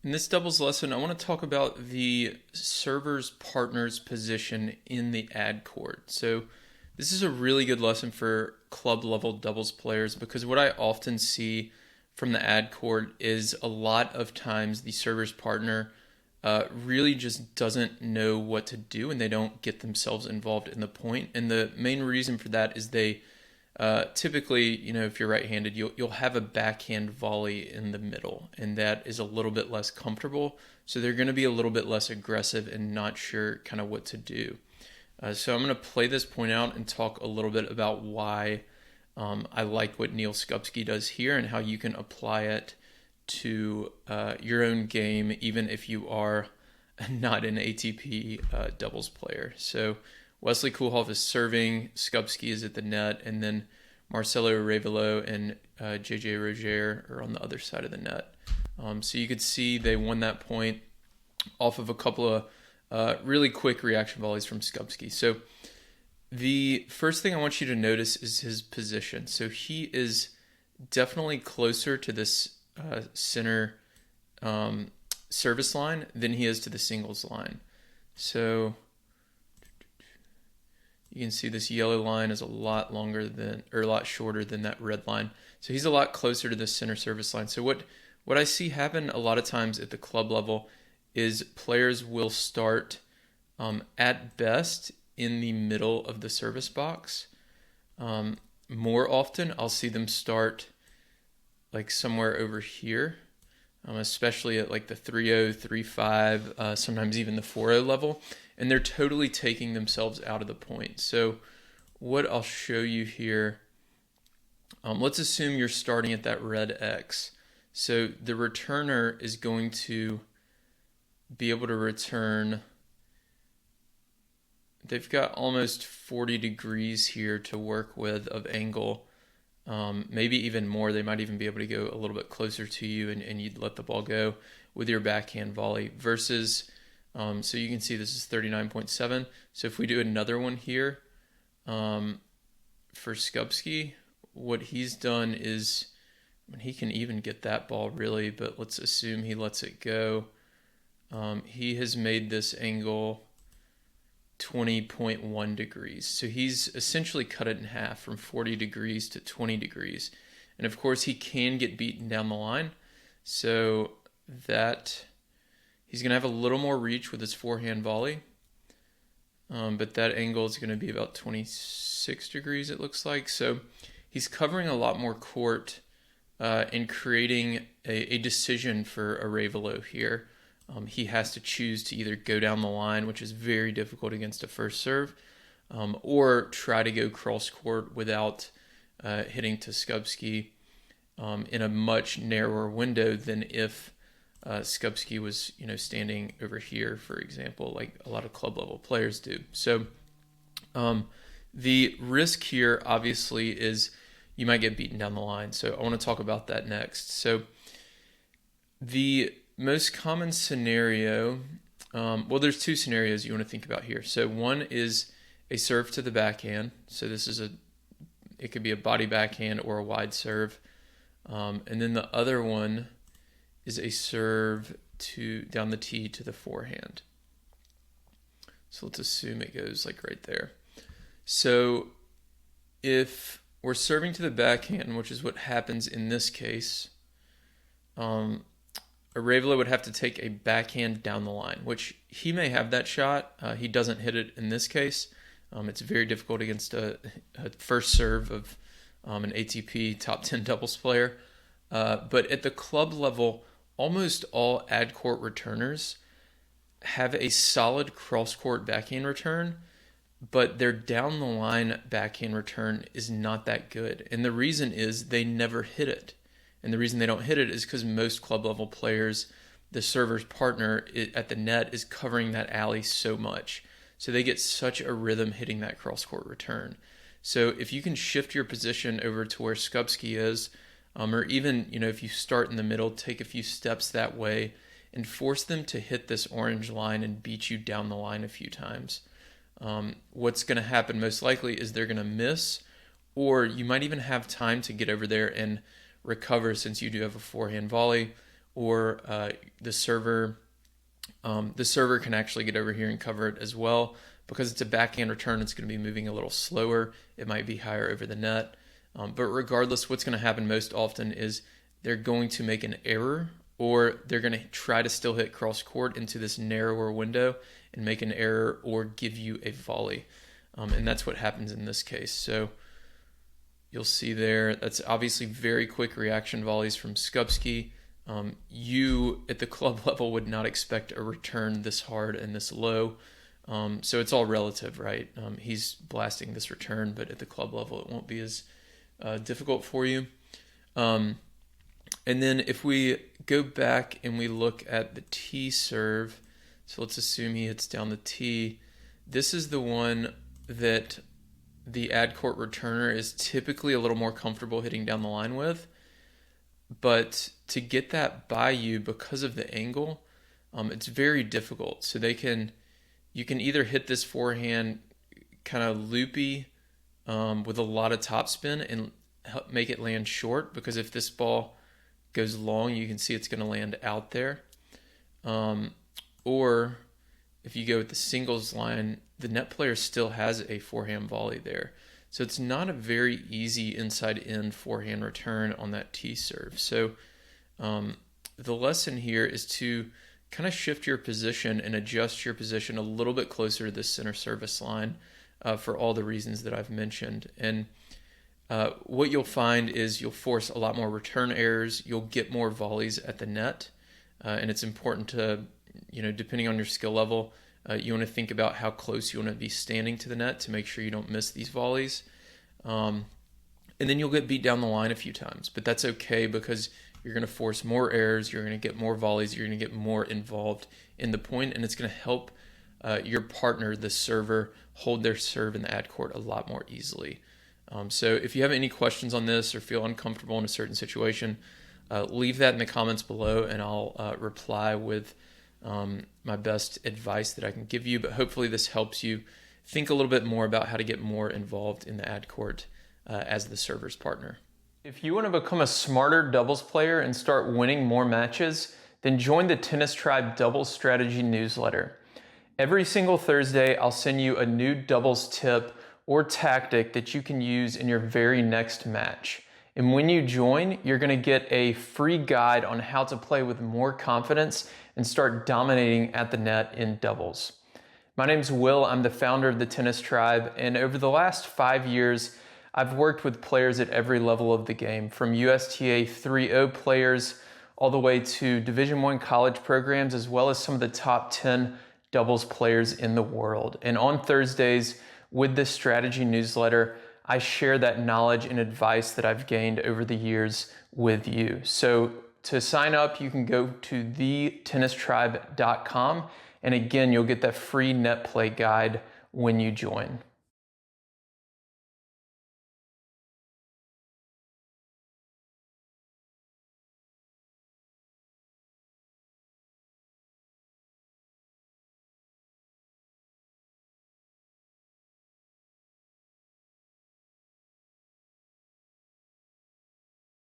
In this doubles lesson, I want to talk about the server's partner's position in the ad court. So this is a really good lesson for club level doubles players because what I often see from the ad court is a lot of times the server's partner really just doesn't know what to do and they don't get themselves involved in the point. And the main reason for that is they typically, if you're right-handed, you'll have a backhand volley in the middle, and that is a little bit less comfortable. So they're going to be a little bit less aggressive and not sure kind of what to do. So I'm going to play this point out and talk a little bit about why I like what Neil Skupski does here and how you can apply it to your own game, even if you are not an ATP doubles player. So Wesley Koolhof is serving, Skupski is at the net, and then Marcelo Arevalo and JJ Roger are on the other side of the net. So you could see they won that point off of a couple of really quick reaction volleys from Skupski. So the first thing I want you to notice is his position. So he is definitely closer to this center service line than he is to the singles line. So you can see this yellow line is a lot shorter than that red line. So he's a lot closer to the center service line. So what I see happen a lot of times at the club level is players will start at best in the middle of the service box. More often, I'll see them start like somewhere over here, especially at like the 3-0, 3-5, sometimes even the 4-0 level. And they're totally taking themselves out of the point. So what I'll show you here, let's assume you're starting at that red X. So the returner is going to be able to return. They've got almost 40 degrees here to work with of angle. Maybe even more. They might even be able to go a little bit closer to you and you'd let the ball go with your backhand volley versus... so you can see this is 39.7. So if we do another one here for Skupski, what he's done is, he can even get that ball really, but let's assume he lets it go. He has made this angle 20.1 degrees. So he's essentially cut it in half from 40 degrees to 20 degrees. And of course he can get beaten down the line. So that... he's going to have a little more reach with his forehand volley, but that angle is going to be about 26 degrees, it looks like. So he's covering a lot more court and creating a decision for Arevalo here. He has to choose to either go down the line, which is very difficult against a first serve, or try to go cross court without hitting to Skupski in a much narrower window than if Skupski was, standing over here, for example, like a lot of club level players do. So the risk here, obviously, is you might get beaten down the line. So I want to talk about that next. So the most common scenario, there's two scenarios you want to think about here. So one is a serve to the backhand. So this is it could be a body backhand or a wide serve. And then the other one is a serve down the tee to the forehand. So let's assume it goes like right there. So if we're serving to the backhand, which is what happens in this case, Arevalo would have to take a backhand down the line, which he may have that shot. He doesn't hit it in this case. It's very difficult against a first serve of an ATP top 10 doubles player. But at the club level, almost all ad court returners have a solid cross-court backhand return, but their down-the-line backhand return is not that good. And the reason is they never hit it. And the reason they don't hit it is because most club-level players, the server's partner at the net is covering that alley so much. So they get such a rhythm hitting that cross-court return. So if you can shift your position over to where Skupski is, or even, if you start in the middle, take a few steps that way and force them to hit this orange line and beat you down the line a few times. What's going to happen most likely is they're going to miss, or you might even have time to get over there and recover since you do have a forehand volley, or the server can actually get over here and cover it as well. Because it's a backhand return, it's going to be moving a little slower. It might be higher over the net. But regardless, what's going to happen most often is they're going to make an error, or they're going to try to still hit cross court into this narrower window and make an error or give you a volley. And that's what happens in this case. So you'll see there, that's obviously very quick reaction volleys from Skupski. You at the club level would not expect a return this hard and this low. So it's all relative, right? He's blasting this return, but at the club level, it won't be as difficult for you. And then if we go back and we look at the tee serve, so let's assume he hits down the tee. This is the one that the ad court returner is typically a little more comfortable hitting down the line with. But to get that by you because of the angle, it's very difficult. So you can either hit this forehand kind of loopy with a lot of topspin and make it land short, because if this ball goes long, you can see it's going to land out there. Or if you go with the singles line, the net player still has a forehand volley there. So it's not a very easy inside-in forehand return on that tee serve. So the lesson here is to kind of shift your position and adjust your position a little bit closer to the center service line for all the reasons that I've mentioned. And what you'll find is you'll force a lot more return errors. You'll get more volleys at the net. And it's important to, depending on your skill level, you want to think about how close you want to be standing to the net to make sure you don't miss these volleys. And then you'll get beat down the line a few times, but that's okay because you're going to force more errors, you're going to get more volleys, you're going to get more involved in the point, and it's going to help your partner, the server, hold their serve in the ad court a lot more easily. So if you have any questions on this or feel uncomfortable in a certain situation, leave that in the comments below, and I'll reply with my best advice that I can give you. But hopefully this helps you think a little bit more about how to get more involved in the ad court as the server's partner. If you want to become a smarter doubles player and start winning more matches, then join the Tennis Tribe Doubles Strategy newsletter. Every single Thursday, I'll send you a new doubles tip or tactic that you can use in your very next match. And when you join, you're going to get a free guide on how to play with more confidence and start dominating at the net in doubles. My name's Will. I'm the founder of the Tennis Tribe, and over the last 5 years, I've worked with players at every level of the game, from USTA 3.0 players all the way to Division I college programs, as well as some of the top 10 doubles players in the world. And on Thursdays, with this strategy newsletter, I share that knowledge and advice that I've gained over the years with you. So to sign up, you can go to thetennistribe.com. And again, you'll get that free net play guide when you join.